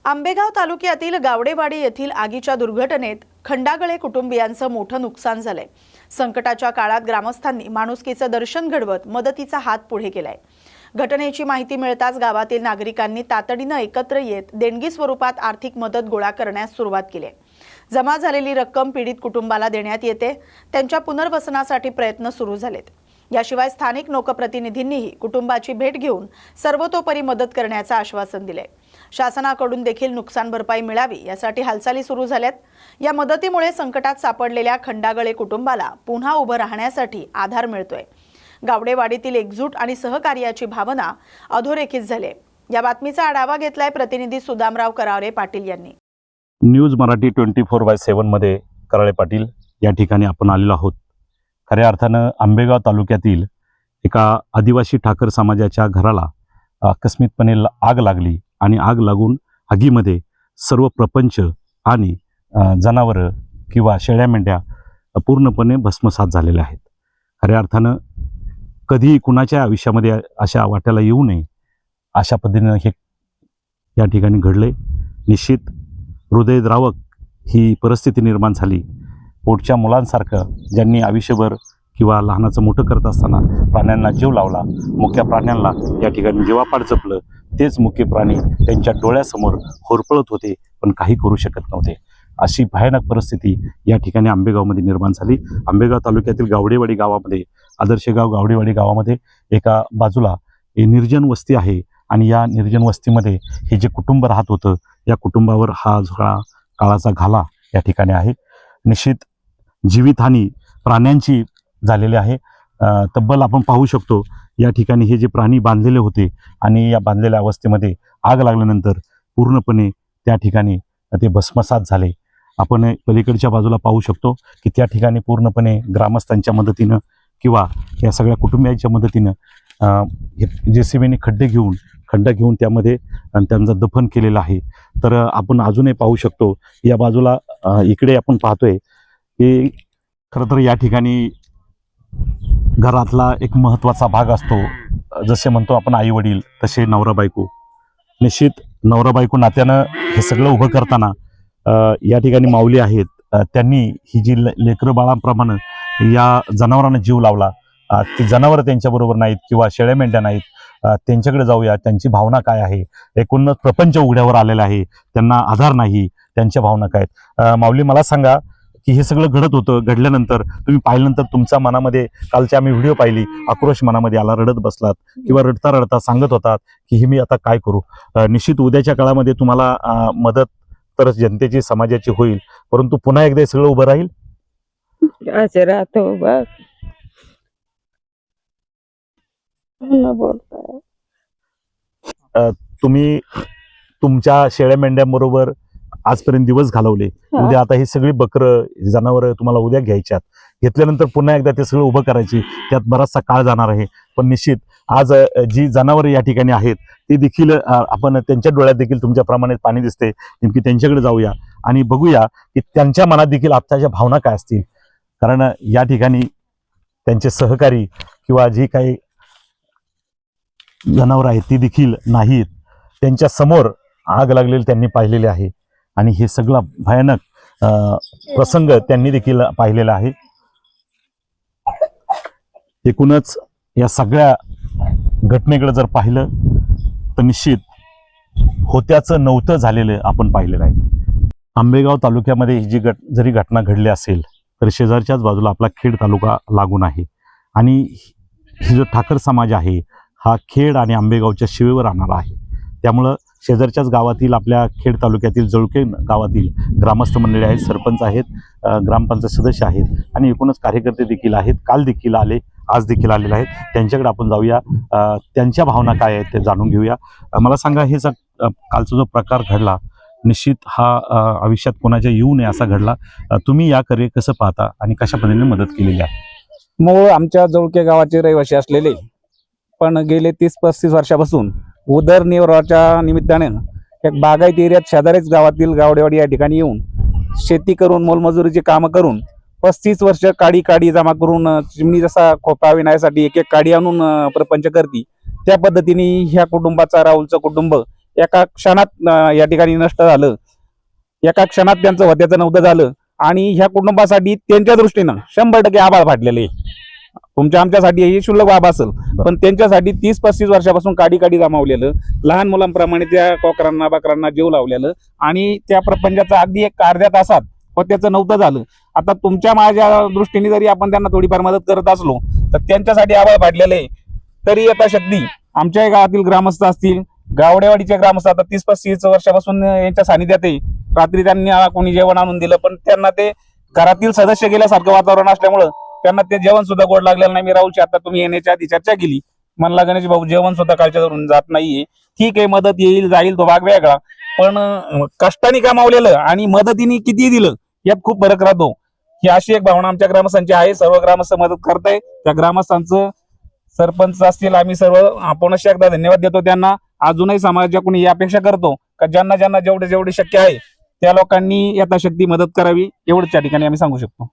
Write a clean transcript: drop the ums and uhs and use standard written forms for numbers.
आंबेगाव तालुक्यातील गावडेवाडी येथील आगीच्या दुर्घटनेत खंडागळे कुटुंबियांचं मोठं नुकसान झालंय। संकटाच्या काळात ग्रामस्थांनी माणुसकीचं दर्शन घडवत मदतीचा हात पुढे केलाय। घटनेची माहिती मिळताच गावातील नागरिकांनी तातडीनं एकत्र येत देणगी स्वरूपात आर्थिक मदत गोळा करण्यास सुरुवात केली आहे। जमा झालेली रक्कम पीडित कुटुंबाला देण्यात येते। त्यांच्या पुनर्वसनासाठी प्रयत्न सुरू झालेत। याशिवाय स्थानिक लोकप्रतिनिधींनीही कुटुंबाची भेट घेऊन सर्वतोपरी मदत करण्याचं आश्वासन दिले। शासनाकडून देखील नुकसान भरपाई मिळावी यासाठी हालचाली सुरू झाल्यात। या मदतीमुळे संकटात सापडलेल्या खंडागळे कुटुंबाला पुन्हा उभं राहण्यासाठी आधार मिळतोय। गावडेवाडीतील एकजूट आणि सहकार्याची भावना अधोरेखित झाली। या बातमीचा आढावा घेतलाय प्रतिनिधी सुदामराव कराळे पाटील यांनी। न्यूज मराठी 24/7 मध्ये कराळे पाटील या ठिकाणी आपण आलेलो आहोत। खऱ्या अर्थानं आंबेगाव तालुक्यातील एका आदिवासी ठाकर समाजाच्या घराला आकस्मिकपणे आग लागली आणि आग लागून आगीमध्ये सर्व प्रपंच आणि जनावरं किंवा शेळ्या मेंढ्या पूर्णपणे भस्मसात झालेल्या आहेत। खऱ्या अर्थानं कधी कुणाच्या आयुष्यामध्ये अशा वाट्याला येऊ नये अशा पद्धतीनं हे या ठिकाणी घडले। निश्चित हृदयद्रावक ही परिस्थिती निर्माण झाली। पोटच्या मुलांसारखं ज्यांनी आयुष्यभर किंवा लहानाचं मोठं करत असताना प्राण्यांना जीव लावला, मुख्य प्राण्यांना या ठिकाणी जीवापाड जपलं, तेच मुख्य प्राणी त्यांच्या डोळ्यासमोर होरपळत होते पण काही करू शकत नव्हते। अशी भयानक परिस्थिती या ठिकाणी आंबेगावमध्ये निर्माण झाली। आंबेगाव तालुक्यातील गावडेवाडी गावामध्ये आदर्शगाव गावडेवाडी गावामध्ये एका बाजूला निर्जन वस्ती आहे आणि या निर्जन वस्तीमध्ये हे जे कुटुंब राहत होतं या कुटुंबावर हा काळाचा घाला या ठिकाणी आहे। निश्चित जीवितहानी प्राण्यांची झालेली आहे। तब्बल आपण पाहू शकतो या ठिकाणी हे जे प्राणी बांधलेले होते आणि या बांधलेल्या अवस्थेमध्ये आग लागल्यानंतर पूर्णपणे त्या ठिकाणी ते भस्मसात झाले। आपण पलीकडच्या बाजूला पाहू शकतो की त्या ठिकाणी पूर्णपणे ग्रामस्थांच्या मदतीनं किंवा या सगळ्या कुटुंबियांच्या मदतीनं JCBने खड्डे घेऊन त्यामध्ये त्यांचं दफन केलेलं आहे। तर आपण अजूनही पाहू शकतो या बाजूला इकडे आपण पाहतोय की खरं तर या ठिकाणी घरातला एक महत्त्वाचा भाग असतो। जसे म्हणतो आपण आई वडील तसे नवरा बायको। निश्चित नवरा बायको नात्यानं हे सगळं उभं करताना या ठिकाणी माऊली आहेत, त्यांनी ही जी लेकरं बाळांप्रमाणे या जनावरांना जीव लावला। ती जनावरं त्यांच्याबरोबर नाहीत किंवा शेळ्या मेंढ्या नाहीत, त्यांच्याकडे जाऊया, त्यांची भावना काय आहे। एकूणच प्रपंच उघड्यावर आलेला आहे, त्यांना आधार नाही, त्यांच्या भावना काय आहेत। माऊली मला सांगा की हे सगळं घडत होतं, घडल्यानंतर तुम्ही पाहिल्यानंतर तुमच्या मनामध्ये कालची आम्ही व्हिडिओ पाहिली, आक्रोश मनामध्ये आला, रडत बसलात किंवा रडता रडता सांगत होतात की हे मी आता काय करू। निश्चित उद्याच्या काळामध्ये तुम्हाला मदत तर जनतेची समाजाची होईल, परंतु पुन्हा एकदा हे सगळं उभं राहील असं राहतो बघ बोलताय। तुम्ही तुमच्या शेळ्या मेंढ्यांबरोबर आजपर्यंत दिवस घालवले, उद्या आता ही सगळी बकरं जनावरं तुम्हाला उद्या घ्यायच्यात, घेतल्यानंतर पुन्हा एकदा ते सगळं उभं करायची, त्यात बराचसा काळ जाणार आहे। पण निश्चित आज जी जनावरं या ठिकाणी आहेत ती देखील आपण त्यांच्या डोळ्यात देखील तुमच्याप्रमाणे पाणी दिसते। नेमकी त्यांच्याकडे जाऊया आणि बघूया की त्यांच्या मनात देखील आत्ताच्या भावना काय असतील। कारण या ठिकाणी त्यांचे सहकारी किंवा जी काही जनावरं आहेत ती देखील नाहीत, त्यांच्या समोर आग लागलेली त्यांनी पाहिलेली आहे आणि हे सगळं भयानक प्रसंग त्यांनी देखील पाहिलेला आहे। एकूणच या सगळ्या घटनेकडे जर पाहिलं तर निश्चित होत्याचं नव्हतं झालेलं आपण पाहिलेलं आहे। आंबेगाव तालुक्यामध्ये ही जी जरी घटना घडली असेल तर शेजारच्याच बाजूला आपला खेड तालुका लागून आहे आणि ही जो ठाकर समाज आहे हा खेड आणि आंबेगावच्या शिवेवर राहणारा आहे। त्यामुळं शेजारच्याच गावातील आपल्या खेड तालुक्यातील जळुके गावातील ग्रामस्थ मंडळी आहेत, सरपंच आहेत, ग्रामपंचायत सदस्य आहेत आणि एकूणच कार्यकर्ते देखील आहेत। काल देखील आले, आज देखील आलेले आहेत। त्यांच्याकडे आपण जाऊया, त्यांच्या भावना काय आहेत ते जाणून घेऊया। मला सांगा, हे कालचा जो प्रकार घडला निश्चित हा आयुष्यात कोणाच्या येऊ नये असा घडला। तुम्ही याकडे कसं पाहता आणि कशा पद्धतीने मदत केलेली आहे? मूळ आमच्या जळुके गावाचे रहिवासी असलेले पण गेले 30-35 वर्षापासून उदरनिर्वाहाच्या निमित्ताने एक बागायती एरियात शेजारीच गावातील गावडेवाडी या ठिकाणी येऊन शेती करून मोलमजुरीची कामं करून 35 वर्ष काडी जमा करून चिमणी जसा खोपा विणायसाठी एक काडी आणून प्रपंच करती, त्या पद्धतीने ह्या कुटुंबाचा राहुलचं कुटुंब एका क्षणात या ठिकाणी नष्ट झालं, एका क्षणात त्यांचं होत्याचं नव्हतं झालं. आणि ह्या कुटुंबासाठी त्यांच्या दृष्टीनं 100% आभाळ फाटलेले. तुमच्या आमच्यासाठी ही शुल्लक बाब असेल, पण त्यांच्यासाठी 30-35 वर्षापासून काडी जमावलेलं, लहान मुलांप्रमाणे त्या कोकरांना बकरांना जीव लावलेलं आणि त्या प्रपंचाचं अगदी एक अर्ध्या तासात होत्याचं नव्हतं झालं. आता तुमच्या माझ्या दृष्टीने जरी आपण त्यांना थोडीफार मदत करत असलो तर त्यांच्यासाठी आभाळ फाटलेलं आहे. तरी यथाशक्ती आमच्या गावातील ग्रामस्थ असतील, गावडेवाडीचे ग्रामस्थ आता 30-35 वर्षापासून यांच्या सानिध्यात आहे. रात्री त्यांना कोणी जेवण आणून दिलं, पण त्यांना ते घरातील सदस्य गेल्यासारखं वातावरण असल्यामुळं त्यांना ते जेवण सुद्धा गोड लागलेलं नाही. मी राहुलची आता तुम्ही येण्याच्या आधी चर्चा केली, म्हणला गणेश भाऊ जेवण सुद्धा कालच्या धरून जात नाहीये. ठीक आहे, मदत येईल जाईल तो भाग वेगळा, पण कष्टाने कमावलेलं आणि मदतीने किती दिलं यात खूप फरक राहतो. ही अशी एक भावना आमच्या ग्रामस्थांची आहे. सर्व ग्रामस्थ मदत करताय. त्या ग्रामस्थांचं सरपंच असतील, आम्ही सर्व आपण एकदा धन्यवाद देतो त्यांना. अजूनही समाजाकडून ही अपेक्षा करतो का ज्यांना जेवढे शक्य आहे त्या लोकांनी यथाशक्ती मदत करावी, एवढंच या ठिकाणी आम्ही सांगू शकतो.